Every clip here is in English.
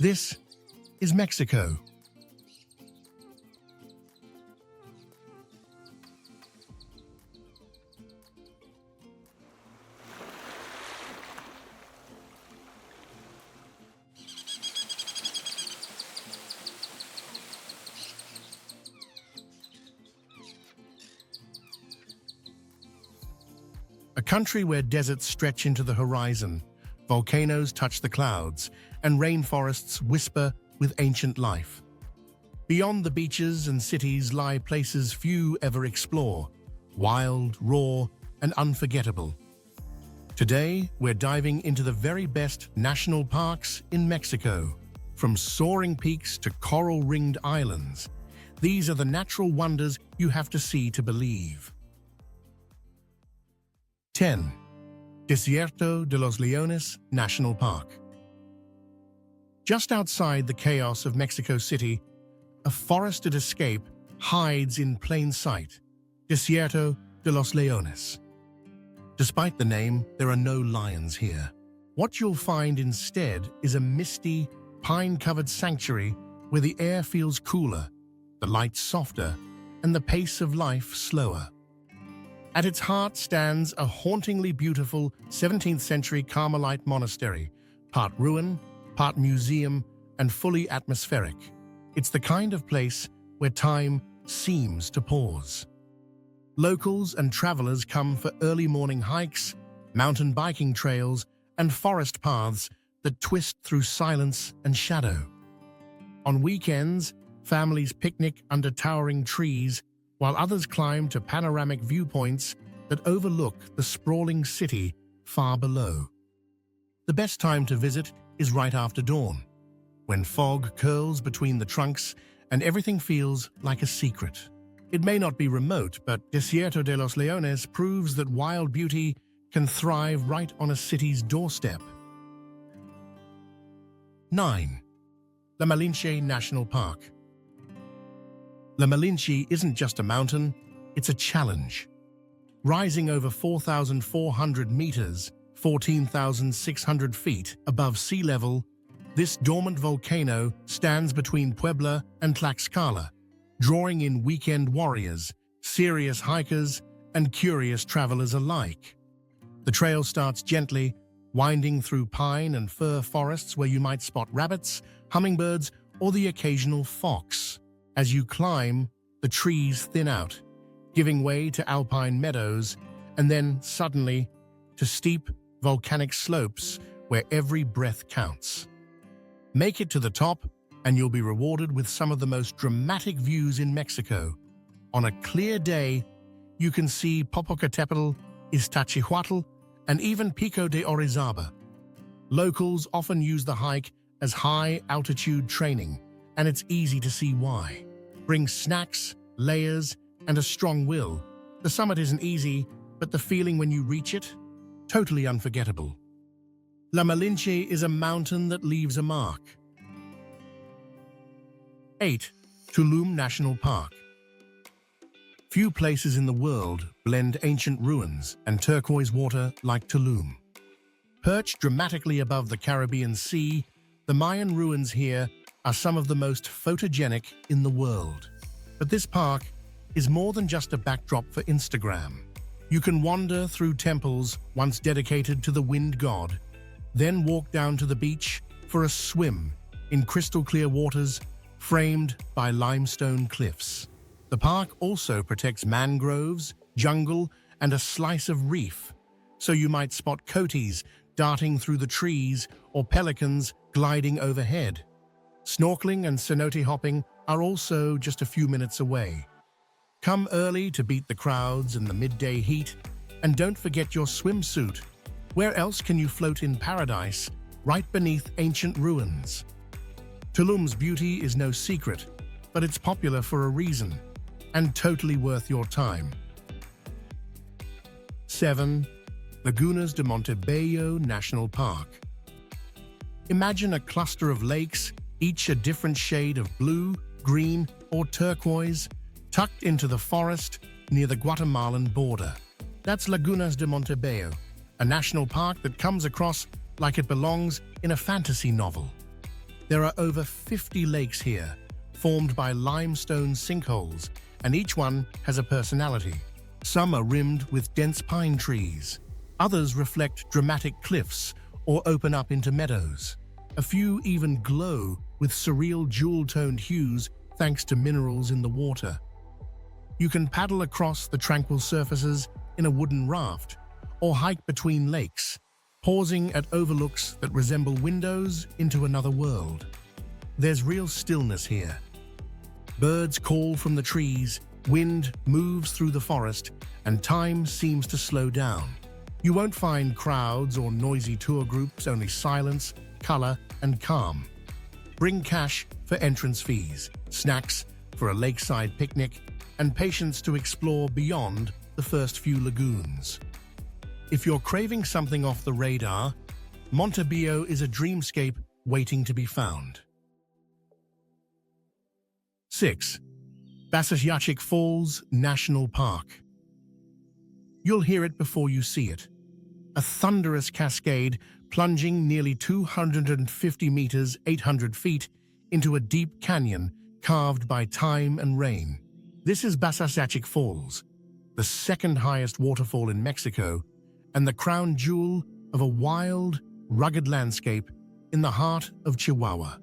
This is Mexico. A country where deserts stretch into the horizon, volcanoes touch the clouds, and rainforests whisper with ancient life. Beyond the beaches and cities lie places few ever explore, wild, raw, and unforgettable. Today, we're diving into the very best national parks in Mexico. From soaring peaks to coral-ringed islands, these are the natural wonders you have to see to believe. 10. Desierto de los Leones National Park. Just outside the chaos of Mexico City, a forested escape hides in plain sight, Desierto de los Leones. Despite the name, there are no lions here. What you'll find instead is a misty, pine-covered sanctuary where the air feels cooler, the light softer, and the pace of life slower. At its heart stands a hauntingly beautiful 17th-century Carmelite monastery, part ruin, part museum, and fully atmospheric. It's the kind of place where time seems to pause. Locals and travelers come for early morning hikes, mountain biking trails, and forest paths that twist through silence and shadow. On weekends, families picnic under towering trees, while others climb to panoramic viewpoints that overlook the sprawling city far below. The best time to visit is right after dawn, when fog curls between the trunks and everything feels like a secret. It may not be remote, but Desierto de los Leones proves that wild beauty can thrive right on a city's doorstep. 9. La Malinche National Park. La Malinche isn't just a mountain, it's a challenge. Rising over 4,400 meters, 14,600 feet above sea level, this dormant volcano stands between Puebla and Tlaxcala, drawing in weekend warriors, serious hikers, and curious travelers alike. The trail starts gently, winding through pine and fir forests where you might spot rabbits, hummingbirds, or the occasional fox. As you climb, the trees thin out, giving way to alpine meadows, and then, suddenly, to steep, volcanic slopes where every breath counts. Make it to the top, and you'll be rewarded with some of the most dramatic views in Mexico. On a clear day, you can see Popoca, Iztaccíhuatl, and even Pico de Orizaba. Locals often use the hike as high-altitude training, and it's easy to see why. Bring snacks, layers, and a strong will. The summit isn't easy, but the feeling when you reach it? Totally unforgettable. La Malinche is a mountain that leaves a mark. 8. Tulum National Park. Few places in the world blend ancient ruins and turquoise water like Tulum. Perched dramatically above the Caribbean Sea, the Mayan ruins here are some of the most photogenic in the world. But this park is more than just a backdrop for Instagram. You can wander through temples once dedicated to the wind god, then walk down to the beach for a swim in crystal-clear waters framed by limestone cliffs. The park also protects mangroves, jungle, and a slice of reef, so you might spot coatis darting through the trees or pelicans gliding overhead. Snorkeling and cenote hopping are also just a few minutes away. Come early to beat the crowds in the midday heat, and don't forget your swimsuit. Where else can you float in paradise, right beneath ancient ruins? Tulum's beauty is no secret, but it's popular for a reason, and totally worth your time. 7. Lagunas de Monteo National Park. Imagine a cluster of lakes, each a different shade of blue, green, or turquoise, tucked into the forest near the Guatemalan border. That's Lagunas de Monteo, a national park that comes across like it belongs in a fantasy novel. There are over 50 lakes here, formed by limestone sinkholes, and each one has a personality. Some are rimmed with dense pine trees. Others reflect dramatic cliffs or open up into meadows. A few even glow with surreal jewel-toned hues thanks to minerals in the water. You can paddle across the tranquil surfaces in a wooden raft or hike between lakes, pausing at overlooks that resemble windows into another world. There's real stillness here. Birds call from the trees, wind moves through the forest, and time seems to slow down. You won't find crowds or noisy tour groups, only silence, color, and calm. Bring cash for entrance fees, snacks for a lakeside picnic, and patience to explore beyond the first few lagoons. If you're craving something off the radar, Montebello is a dreamscape waiting to be found. 6. Basachic Falls National Park. You'll hear it before you see it. A thunderous cascade plunging nearly 250 meters, 800 feet, into a deep canyon carved by time and rain. This is Basachic Falls, the second highest waterfall in Mexico and the crown jewel of a wild, rugged landscape in the heart of Chihuahua.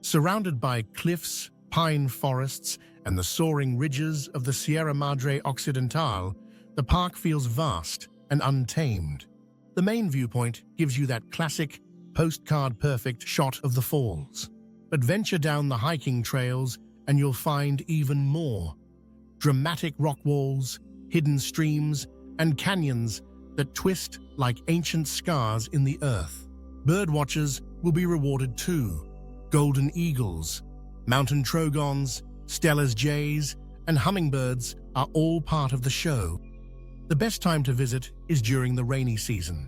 Surrounded by cliffs, pine forests, and the soaring ridges of the Sierra Madre Occidental, the park feels vast and untamed. The main viewpoint gives you that classic, postcard-perfect shot of the falls. But venture down the hiking trails and you'll find even more. Dramatic rock walls, hidden streams, and canyons that twist like ancient scars in the earth. Birdwatchers will be rewarded too. Golden eagles, mountain trogons, Steller's jays, and hummingbirds are all part of the show. The best time to visit is during the rainy season,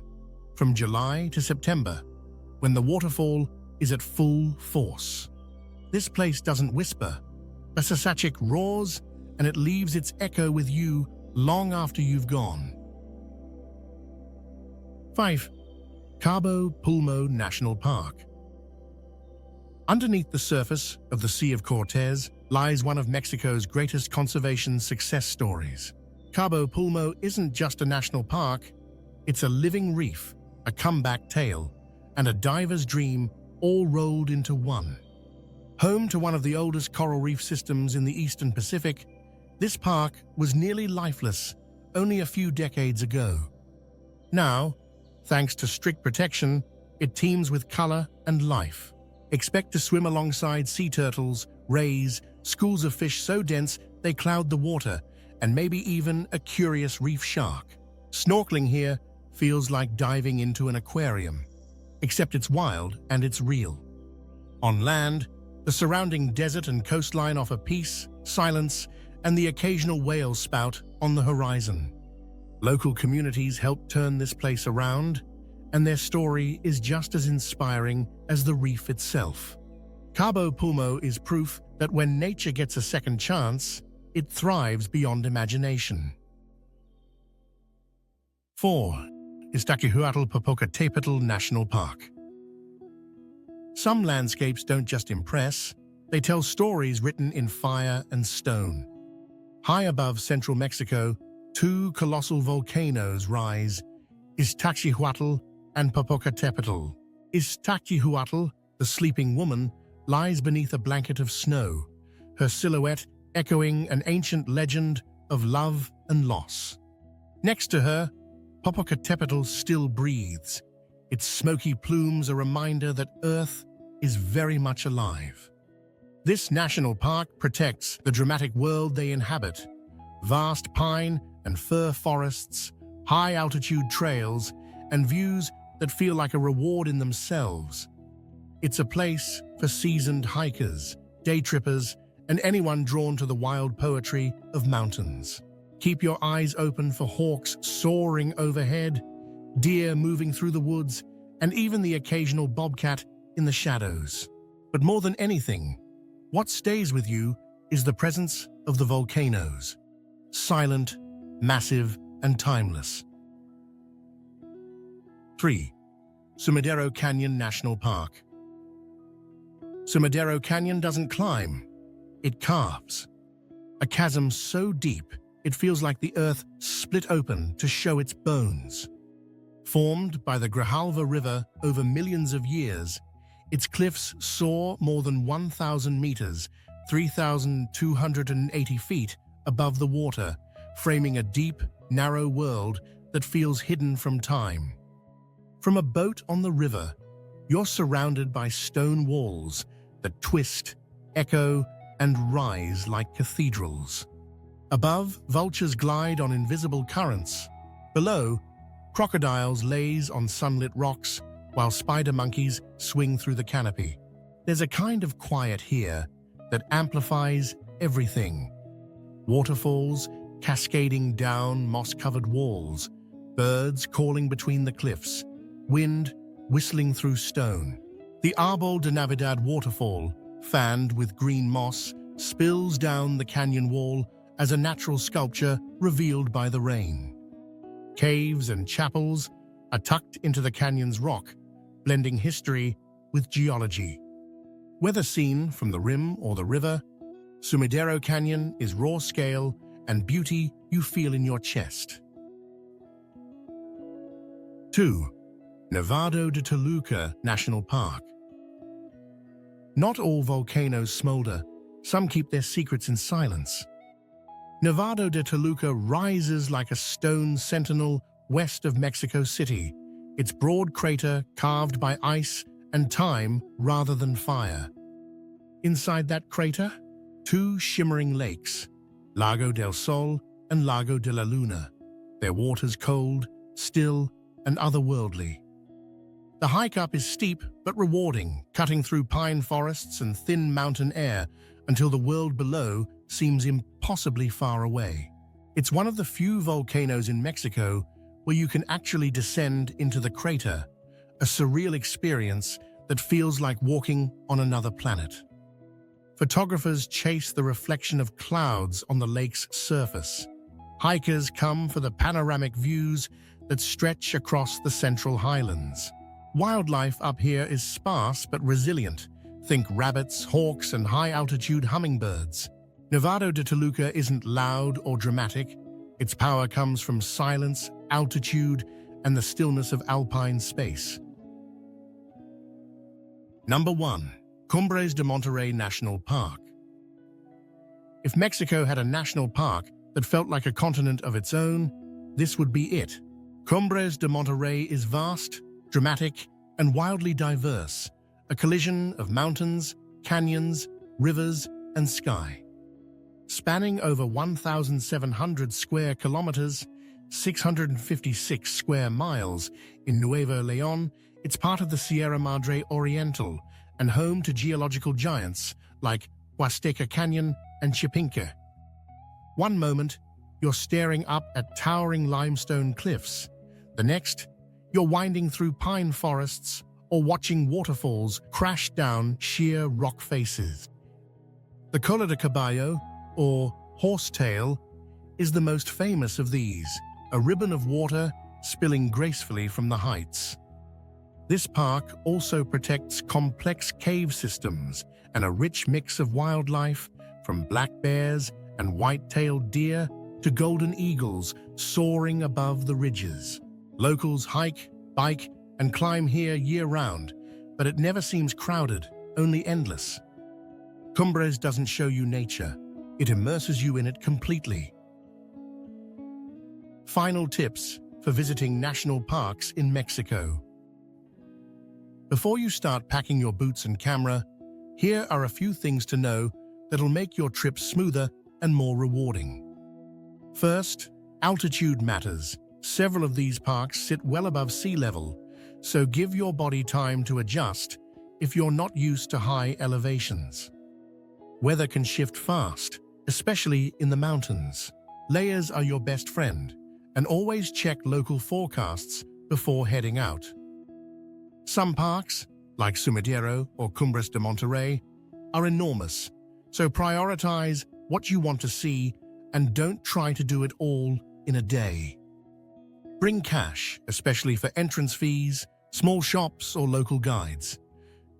from July to September, when the waterfall is at full force. This place doesn't whisper. Basachic roars, and it leaves its echo with you long after you've gone. 5. Cabo Pulmo National Park. Underneath the surface of the Sea of Cortez lies one of Mexico's greatest conservation success stories. Cabo Pulmo isn't just a national park, it's a living reef, a comeback tale, and a diver's dream all rolled into one. Home to one of the oldest coral reef systems in the Eastern Pacific, this park was nearly lifeless only a few decades ago. Now, thanks to strict protection, it teems with color and life. Expect to swim alongside sea turtles, rays, schools of fish so dense they cloud the water, and maybe even a curious reef shark. Snorkeling here feels like diving into an aquarium, except it's wild and it's real. On land, the surrounding desert and coastline offer peace, silence, and the occasional whale spout on the horizon. Local communities help turn this place around, and their story is just as inspiring as the reef itself. Cabo Pulmo is proof that when nature gets a second chance, it thrives beyond imagination. 4. Iztaccíhuatl Popocatépetl National Park. Some landscapes don't just impress, they tell stories written in fire and stone. High above central Mexico, two colossal volcanoes rise, Iztaccíhuatl and Popocatépetl. Iztaccíhuatl, the sleeping woman, lies beneath a blanket of snow, her silhouette echoing an ancient legend of love and loss. Next to her, Popocatépetl still breathes, its smoky plumes a reminder that Earth is very much alive. This national park protects the dramatic world they inhabit. Vast pine and fir forests, high-altitude trails, and views that feel like a reward in themselves. It's a place for seasoned hikers, day trippers, and anyone drawn to the wild poetry of mountains. Keep your eyes open for hawks soaring overhead, deer moving through the woods, and even the occasional bobcat in the shadows. But more than anything, what stays with you is the presence of the volcanoes. Silent, massive, and timeless. 3. Sumidero Canyon National Park. Sumidero Canyon doesn't climb, it carves. A chasm so deep, it feels like the earth split open to show its bones. Formed by the Grijalva River over millions of years, its cliffs soar more than 1,000 meters, 3,280 feet above the water, framing a deep, narrow world that feels hidden from time. From a boat on the river, you're surrounded by stone walls that twist, echo, and rise like cathedrals. Above, vultures glide on invisible currents. Below, crocodiles laze on sunlit rocks, while spider monkeys swing through the canopy. There's a kind of quiet here that amplifies everything. Waterfalls cascading down moss-covered walls, birds calling between the cliffs, wind whistling through stone. The Árbol de Navidad waterfall, fanned with green moss, spills down the canyon wall as a natural sculpture revealed by the rain. Caves and chapels are tucked into the canyon's rock, blending history with geology. Whether seen from the rim or the river, Sumidero Canyon is raw scale and beauty you feel in your chest. 2. Nevado de Toluca National Park. Not all volcanoes smolder, some keep their secrets in silence. Nevado de Toluca rises like a stone sentinel west of Mexico City, its broad crater carved by ice and time rather than fire. Inside that crater, two shimmering lakes, Lago del Sol and Lago de la Luna, their waters cold, still, and otherworldly. The hike up is steep but rewarding, cutting through pine forests and thin mountain air until the world below seems impossibly far away. It's one of the few volcanoes in Mexico where you can actually descend into the crater, a surreal experience that feels like walking on another planet. Photographers chase the reflection of clouds on the lake's surface. Hikers come for the panoramic views that stretch across the central highlands. Wildlife up here is sparse but resilient. Think rabbits, hawks, and high-altitude hummingbirds. Nevado de Toluca isn't loud or dramatic. Its power comes from silence, altitude, and the stillness of alpine space. Number 1. Cumbres de Monterrey National Park. If Mexico had a national park that felt like a continent of its own, this would be it. Cumbres de Monterrey is vast, dramatic, and wildly diverse, a collision of mountains, canyons, rivers, and sky. Spanning over 1,700 square kilometers, 656 square miles in Nuevo León, it's part of the Sierra Madre Oriental and home to geological giants like Huasteca Canyon and Chipinque. One moment, you're staring up at towering limestone cliffs. The next, you're winding through pine forests or watching waterfalls crash down sheer rock faces. The Cola de Caballo, or horsetail, is the most famous of these, a ribbon of water spilling gracefully from the heights. This park also protects complex cave systems and a rich mix of wildlife, from black bears and white-tailed deer to golden eagles soaring above the ridges. Locals hike, bike, and climb here year-round, but it never seems crowded, only endless. Cumbres doesn't show you nature, it immerses you in it completely. Final tips for visiting national parks in Mexico. Before you start packing your boots and camera, here are a few things to know that'll make your trip smoother and more rewarding. First, altitude matters. Several of these parks sit well above sea level, so give your body time to adjust if you're not used to high elevations. Weather can shift fast, especially in the mountains. Layers are your best friend, and always check local forecasts before heading out. Some parks, like Sumidero or Cumbres de Monterrey, are enormous, so prioritize what you want to see and don't try to do it all in a day. Bring cash, especially for entrance fees, small shops, or local guides.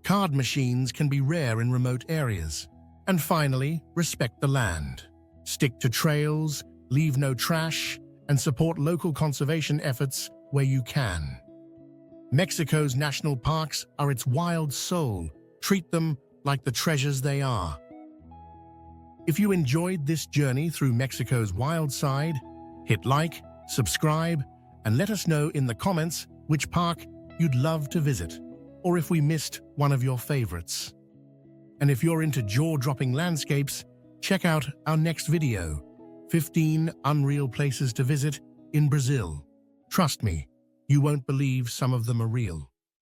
Card machines can be rare in remote areas. And finally, respect the land. Stick to trails, leave no trash, and support local conservation efforts where you can. Mexico's national parks are its wild soul. Treat them like the treasures they are. If you enjoyed this journey through Mexico's wild side, hit like, subscribe, and let us know in the comments which park you'd love to visit, or if we missed one of your favorites. And if you're into jaw-dropping landscapes, check out our next video, 15 Unreal Places to Visit in Brazil. Trust me, you won't believe some of them are real.